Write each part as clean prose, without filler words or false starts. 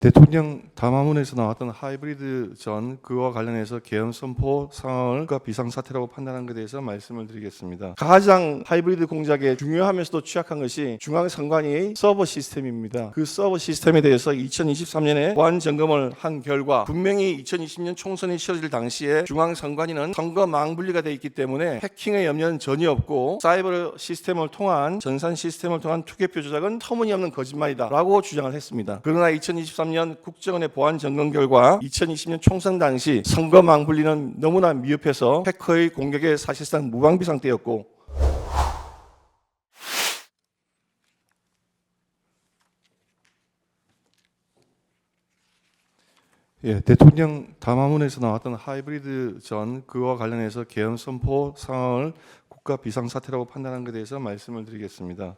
대통령 담화문에서 나왔던 하이브리드 전 그와 관련해서 계엄 선포 상황을 비상사태라고 판단한 것에 대해서 말씀을 드리겠습니다. 가장 하이브리드 공작에 중요하면서도 취약한 것이 중앙선관위의 서버 시스템입니다. 그 서버 시스템에 대해서 2023년에 보안 점검을 한 결과 분명히 2020년 총선이 치러질 당시에 중앙선관위는 선거망 분리가 되어 있기 때문에 해킹의 염려는 전혀 없고 사이버 시스템을 통한 전산 시스템을 통한 투개표 조작은 터무니없는 거짓말이다라고 주장을 했습니다. 그러나 2023년 국정원의 보안 점검 결과 2020년 총선 당시 선거망 분리는 너무나 미흡해서 해커의 공격에 사실상 무방비 상태였고 대통령 담화문에서 나왔던 하이브리드 전 그와 관련해서 계엄 선포 상황을 국가 비상사태라고 판단한 것에 대해서 말씀을 드리겠습니다.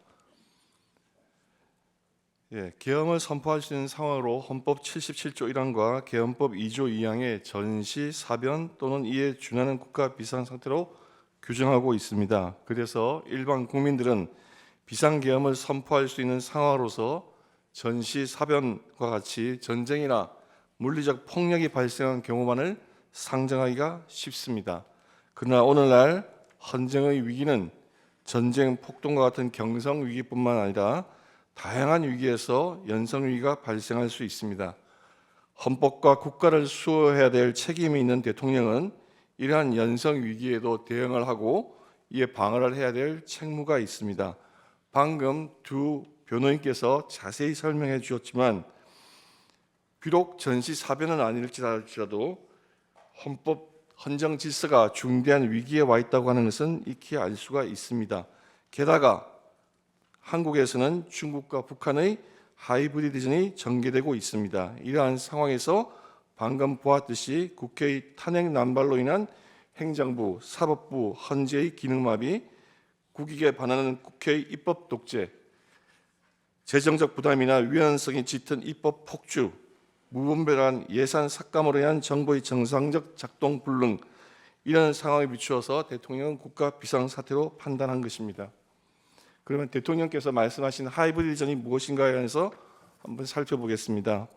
계엄을 선포할 수 있는 상황으로 헌법 77조 1항과 계엄법 2조 2항의 전시, 사변 또는 이에 준하는 국가 비상상태로 규정하고 있습니다. 그래서 일반 국민들은 비상계엄을 선포할 수 있는 상황으로서 전시, 사변과 같이 전쟁이나 물리적 폭력이 발생한 경우만을 상정하기가 쉽습니다. 그러나 오늘날 헌정의 위기는 전쟁, 폭동과 같은 경성 위기뿐만 아니라 다양한 위기에서 연성 위기가 발생할 수 있습니다. 헌법과 국가를 수호해야 될 책임이 있는 대통령은 이러한 연성 위기에도 대응을 하고 이에 방어를 해야 될 책무가 있습니다. 방금 두 변호인께서 자세히 설명해 주셨지만 비록 전시사변은 아닐지라도 헌법 헌정 질서가 중대한 위기에 와 있다고 하는 것은 익히 알 수가 있습니다. 게다가 한국에서는 중국과 북한의 하이브리드전이 전개되고 있습니다. 이러한 상황에서 방금 보았듯이 국회의 탄핵 난발로 인한 행정부, 사법부, 헌재의 기능마비, 국익에 반하는 국회의 입법 독재, 재정적 부담이나 위헌성이 짙은 입법 폭주, 무분별한 예산 삭감으로 인한 정부의 정상적 작동 불능, 이런 상황에 비추어서 대통령은 국가 비상사태로 판단한 것입니다. 그러면 대통령께서 말씀하신 하이브리드전이 무엇인가에 대해서 한번 살펴보겠습니다.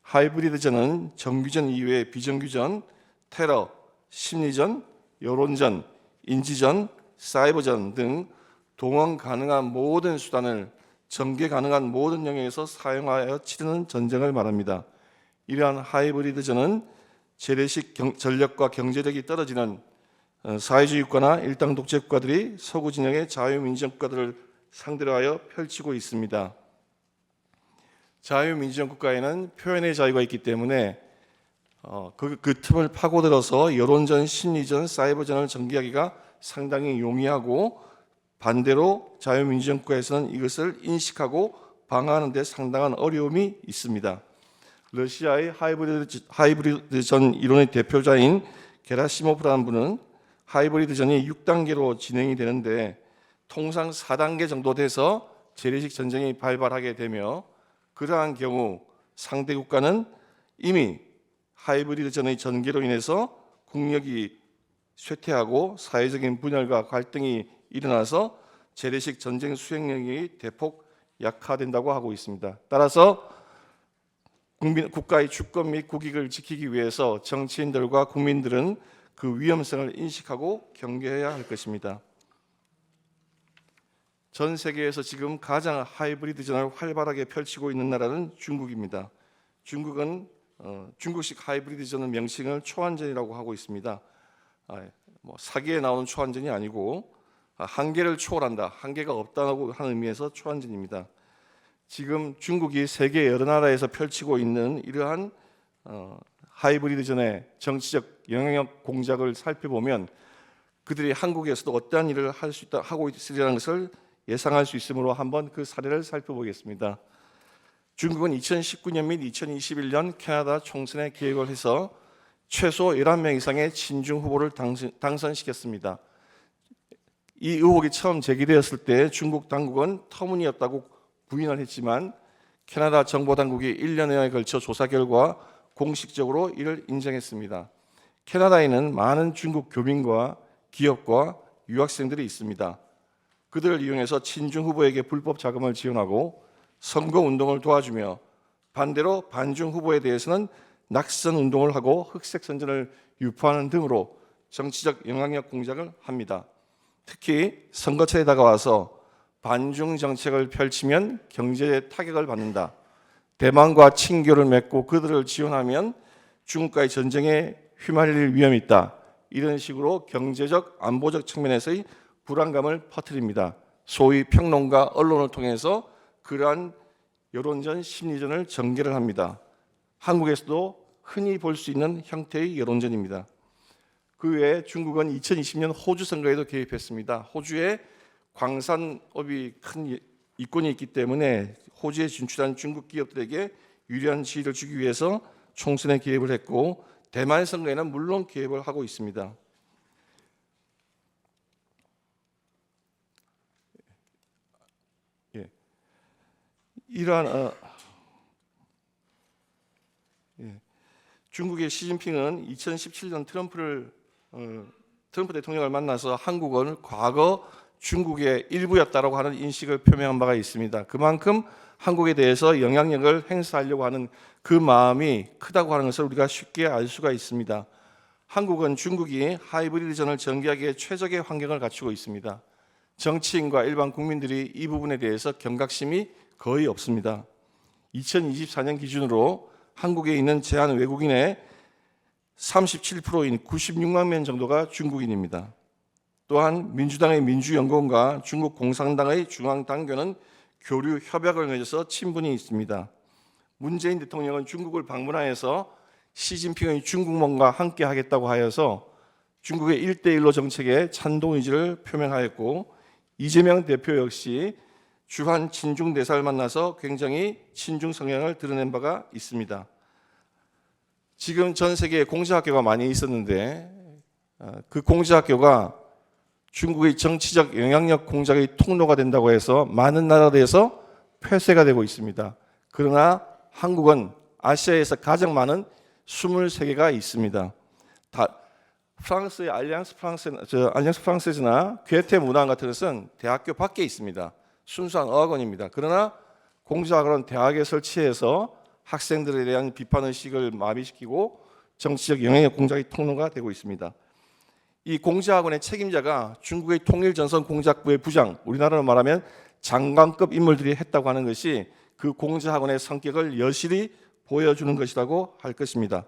하이브리드전은 정규전 이외의 비정규전, 테러, 심리전, 여론전, 인지전, 사이버전 등 동원 가능한 모든 수단을 전개 가능한 모든 영역에서 사용하여 치르는 전쟁을 말합니다. 이러한 하이브리드전은 재래식 전력과 경제력이 떨어지는 사회주의 국가나 일당 독재 국가들이 서구 진영의 자유민주주의 국가들을 상대로 하여 펼치고 있습니다. 자유민주주의 국가에는 표현의 자유가 있기 때문에 그 틈을 파고들어서 여론전, 심리전, 사이버전을 전개하기가 상당히 용이하고 반대로 자유민주주의 국가에서는 이것을 인식하고 방어하는 데 상당한 어려움이 있습니다. 러시아의 하이브리드전 이론의 대표자인 게라시모프라는 분은 하이브리드전이 6단계로 진행이 되는데 통상 4단계 정도 돼서 재래식 전쟁이 발발하게 되며 그러한 경우 상대 국가는 이미 하이브리드전의 전개로 인해서 국력이 쇠퇴하고 사회적인 분열과 갈등이 일어나서 재래식 전쟁 수행력이 대폭 약화된다고 하고 있습니다. 따라서 국가의 주권 및 국익을 지키기 위해서 정치인들과 국민들은 그 위험성을 인식하고 경계해야 할 것입니다. 전 세계에서 지금 가장 하이브리드전을 활발하게 펼치고 있는 나라는 중국입니다. 중국은 중국식 하이브리드전의 명칭을 초안전이라고 하고 있습니다. 사기에 나오는 초안전이 아니고 한계를 초월한다, 한계가 없다고 하는 의미에서 초안전입니다. 지금 중국이 세계 여러 나라에서 펼치고 있는 이러한 하이브리드전의 정치적 영향력 공작을 살펴보면 그들이 한국에서도 어떠한 일을 하고 있으리라는 것을 예상할 수 있으므로 한번 그 사례를 살펴보겠습니다. 중국은 2019년 및 2021년 캐나다 총선에 계획을 해서 최소 11명 이상의 친중 후보를 당선시켰습니다. 이 의혹이 처음 제기되었을 때 중국 당국은 터무니없다고 부인을 했지만 캐나다 정보 당국이 1년여에 걸쳐 조사 결과 공식적으로 이를 인정했습니다. 캐나다에는 많은 중국 교민과 기업과 유학생들이 있습니다. 그들을 이용해서 친중 후보에게 불법 자금을 지원하고 선거 운동을 도와주며 반대로 반중 후보에 대해서는 낙선 운동을 하고 흑색 선전을 유포하는 등으로 정치적 영향력 공작을 합니다. 특히 선거철에 다가와서 반중 정책을 펼치면 경제에 타격을 받는다. 대만과 친교를 맺고 그들을 지원하면 중국과의 전쟁에 휘말릴 위험이 있다. 이런 식으로 경제적, 안보적 측면에서의 불안감을 퍼뜨립니다. 소위 평론가 언론을 통해서 그러한 여론전, 심리전을 전개를 합니다. 한국에서도 흔히 볼 수 있는 형태의 여론전입니다. 그 외에 중국은 2020년 호주 선거에도 개입했습니다. 호주에 광산업이 큰 이권이 있기 때문에 호주에 진출한 중국 기업들에게 유리한 지위를 주기 위해서 총선에 개입을 했고, 대만 선거에는 물론 개입을 하고 있습니다. 이러한 중국의 시진핑은 2017년 트럼프 대통령을 만나서 한국은 과거 중국의 일부였다라고 하는 인식을 표명한 바가 있습니다. 그만큼 한국에 대해서 영향력을 행사하려고 하는 그 마음이 크다고 하는 것을 우리가 쉽게 알 수가 있습니다. 한국은 중국이 하이브리드전을 전개하기에 최적의 환경을 갖추고 있습니다. 정치인과 일반 국민들이 이 부분에 대해서 경각심이 거의 없습니다. 2024년 기준으로 한국에 있는 제한 외국인의 37%인 96만 명 정도가 중국인입니다. 또한 민주당의 민주연구원과 중국 공산당의 중앙당교는 교류 협약을 맺어서 친분이 있습니다. 문재인 대통령은 중국을 방문하여서 시진핑의 중국몽과 함께 하겠다고 하여서 중국의 1대1로 정책에 찬동 의지를 표명하였고, 이재명 대표 역시 주한 친중 대사를 만나서 굉장히 친중 성향을 드러낸 바가 있습니다. 지금 전 세계에 공자학교가 많이 있었는데 그 공자학교가 중국의 정치적 영향력 공작의 통로가 된다고 해서 많은 나라들에서 폐쇄가 되고 있습니다. 그러나 한국은 아시아에서 가장 많은 23개가 있습니다. 프랑스의 알리앙스 프랑세즈나 괴테 문화원 같은 것은 대학교 밖에 있습니다. 순수한 어학원입니다. 그러나 공자학원은 대학에 설치해서 학생들에 대한 비판의식을 마비시키고 정치적 영향력 공작의 통로가 되고 있습니다. 이 공자학원의 책임자가 중국의 통일전선공작부의 부장, 우리나라로 말하면 장관급 인물들이 했다고 하는 것이 그 공자학원의 성격을 여실히 보여주는 것이라고 할 것입니다.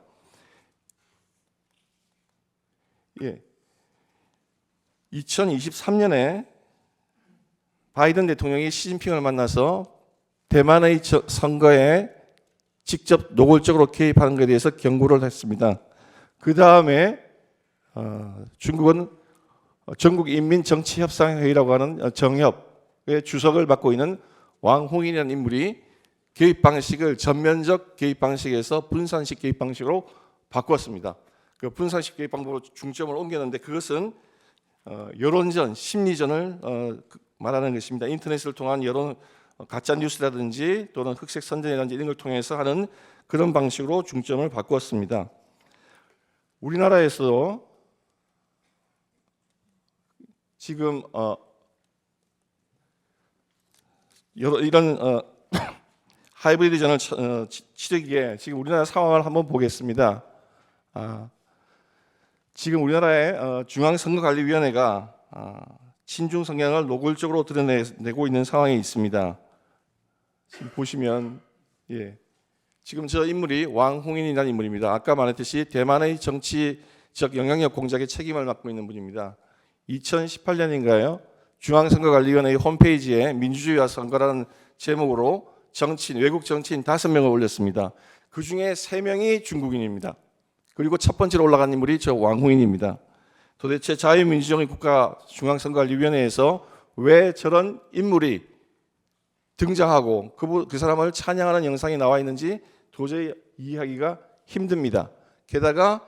2023년에 바이든 대통령이 시진핑을 만나서 대만의 선거에 직접 노골적으로 개입하는 것에 대해서 경고를 했습니다. 그 다음에 중국은 전국인민정치협상회의라고 하는 정협의 주석을 맡고 있는 왕홍인이라는 인물이 개입 방식을 전면적 개입 방식에서 분산식 개입 방식으로 바꿨습니다. 그 분산식 개입 방법으로 중점을 옮겼는데 그것은 여론전, 심리전을 말하는 것입니다. 인터넷을 통한 여론 가짜 뉴스라든지 또는 흑색 선전이라든지 이런 걸 통해서 하는 그런 방식으로 중점을 바꾸었습니다. 우리나라에서 지금 이런 하이브리드전을 치르기에 지금 우리나라 상황을 한번 보겠습니다. 지금 우리나라의 중앙선거관리위원회가 친중 성향을 노골적으로 드러내고 있는 상황에 있습니다. 지금 보시면 지금 저 인물이 왕홍인이라는 인물입니다. 아까 말했듯이 대만의 정치적 영향력 공작에 책임을 맡고 있는 분입니다. 2018년인가요? 중앙선거관리위원회 홈페이지에 민주주의와 선거라는 제목으로 외국 정치인 5명을 올렸습니다. 그 중에 3명이 중국인입니다. 그리고 첫 번째로 올라간 인물이 저 왕홍인입니다. 도대체 자유민주주의 국가 중앙선거관리위원회에서 왜 저런 인물이 등장하고 그 사람을 찬양하는 영상이 나와 있는지 도저히 이해하기가 힘듭니다. 게다가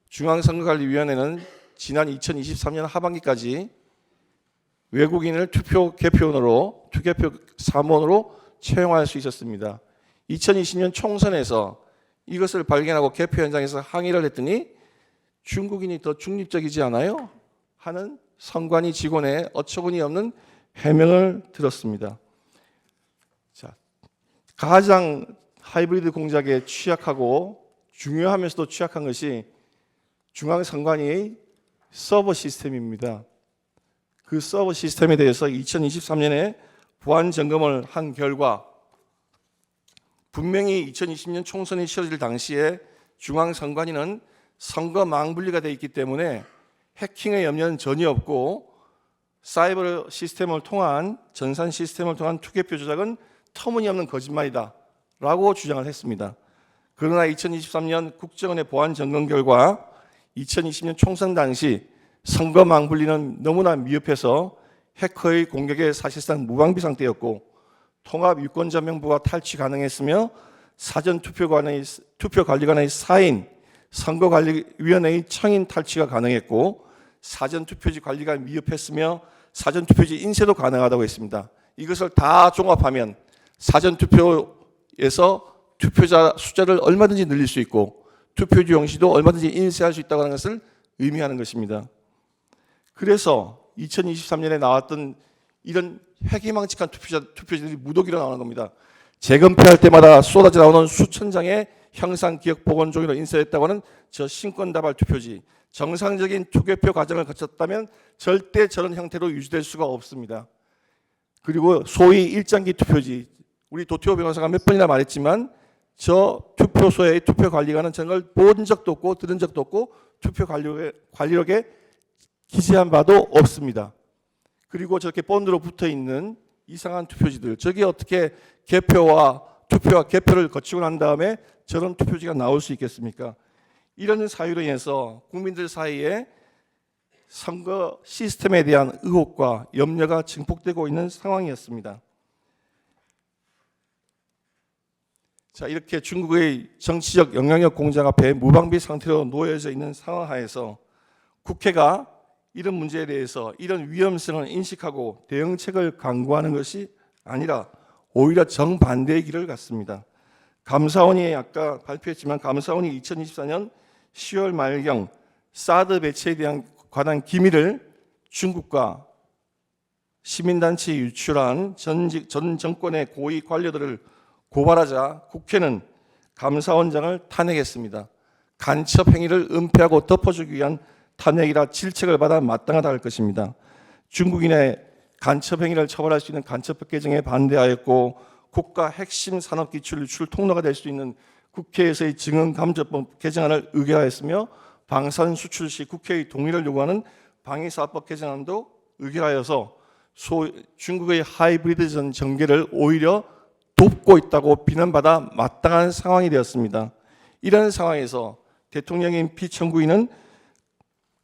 중앙선거관리위원회는 지난 2023년 하반기까지 외국인을 투표 사무원으로 채용할 수 있었습니다. 2020년 총선에서 이것을 발견하고 개표 현장에서 항의를 했더니 중국인이 더 중립적이지 않아요? 하는 선관위 직원의 어처구니 없는 해명을 들었습니다. 자, 가장 하이브리드 공작에 취약하고 중요하면서도 취약한 것이 중앙선관위의 서버 시스템입니다. 그 서버 시스템에 대해서 2023년에 보안 점검을 한 결과 분명히 2020년 총선이 치러질 당시에 중앙선관위는 선거 망분리가 되어 있기 때문에 해킹의 염려는 전혀 없고 사이버 시스템을 통한 전산 시스템을 통한 투개표 조작은 터무니없는 거짓말이다 라고 주장을 했습니다. 그러나 2023년 국정원의 보안 점검 결과 2020년 총선 당시 선거 망분리는 너무나 미흡해서 해커의 공격에 사실상 무방비 상태였고 통합유권자명부가 탈취 가능했으며 사전투표관의 사인, 선거관리위원회의 청인 탈취가 가능했고 사전투표지 관리가 미흡했으며 사전투표지 인쇄도 가능하다고 했습니다. 이것을 다 종합하면 사전투표에서 투표자 숫자를 얼마든지 늘릴 수 있고 투표지 용지도 얼마든지 인쇄할 수 있다는 것을 의미하는 것입니다. 그래서 2023년에 나왔던 이런 회기망측한 투표지들이 무더기로 나오는 겁니다. 재검표할 때마다 쏟아져 나오는 수천 장의 형상 기억 복원 종이로 인쇄했다고 하는 저 신권다발 투표지, 정상적인 투개표 과정을 거쳤다면 절대 저런 형태로 유지될 수가 없습니다. 그리고 소위 일장기 투표지, 우리 도태호 변호사가 몇 번이나 말했지만 저 투표소의 투표관리관은 저런 걸 본 적도 없고 들은 적도 없고 투표관리록에 기재한 바도 없습니다. 그리고 저렇게 본드로 붙어있는 이상한 투표지들, 저게 어떻게 개표와 투표와 개표를 거치고 난 다음에 저런 투표지가 나올 수 있겠습니까? 이런 사유로 인해서 국민들 사이에 선거 시스템에 대한 의혹과 염려가 증폭되고 있는 상황이었습니다. 자, 이렇게 중국의 정치적 영향력 공작 앞에 무방비 상태로 놓여져 있는 상황 하에서 국회가 이런 문제에 대해서 이런 위험성을 인식하고 대응책을 강구하는 것이 아니라 오히려 정반대의 길을 갔습니다. 감사원이 아까 발표했지만 감사원이 2024년 10월 말경 사드 배치에 대한 관한 기밀을 중국과 시민단체에 유출한 전 정권의 고위 관료들을 고발하자 국회는 감사원장을 탄핵했습니다. 간첩 행위를 은폐하고 덮어주기 위한 탄핵이라 질책을 받아 마땅하다 할 것입니다. 중국인의 간첩 행위를 처벌할 수 있는 간첩법 개정에 반대하였고 국가 핵심 산업 기술 유출 통로가 될 수 있는 국회에서의 증언감정법 개정안을 의결하였으며 방산 수출 시 국회의 동의를 요구하는 방위사업법 개정안도 의결하여서 중국의 하이브리드 전개를 오히려 돕고 있다고 비난받아 마땅한 상황이 되었습니다. 이런 상황에서 대통령인 피청구인은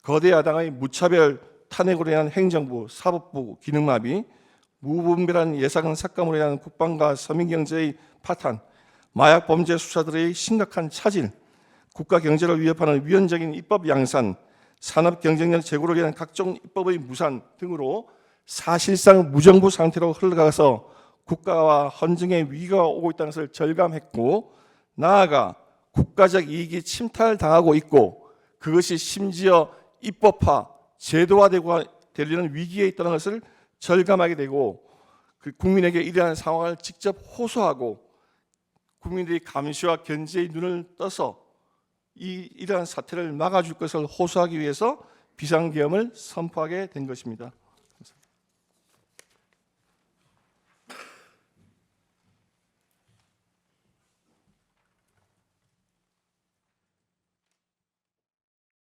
거대 야당의 무차별 탄핵으로 인한 행정부, 사법부 기능마비, 무분별한 예산 삭감으로 인한 국방과 서민경제의 파탄, 마약 범죄 수사들의 심각한 차질, 국가 경제를 위협하는 위헌적인 입법 양산, 산업 경쟁력 제고를 위한 각종 입법의 무산 등으로 사실상 무정부 상태로 흘러가서 국가와 헌정의 위기가 오고 있다는 것을 절감했고 나아가 국가적 이익이 침탈당하고 있고 그것이 심지어 입법화, 제도화되고 되려는 위기에 있다는 것을 절감하게 되고 그 국민에게 이러한 상황을 직접 호소하고 국민들이 감시와 견제의 눈을 떠서 이러한 사태를 막아줄 것을 호소하기 위해서 비상계엄을 선포하게 된 것입니다.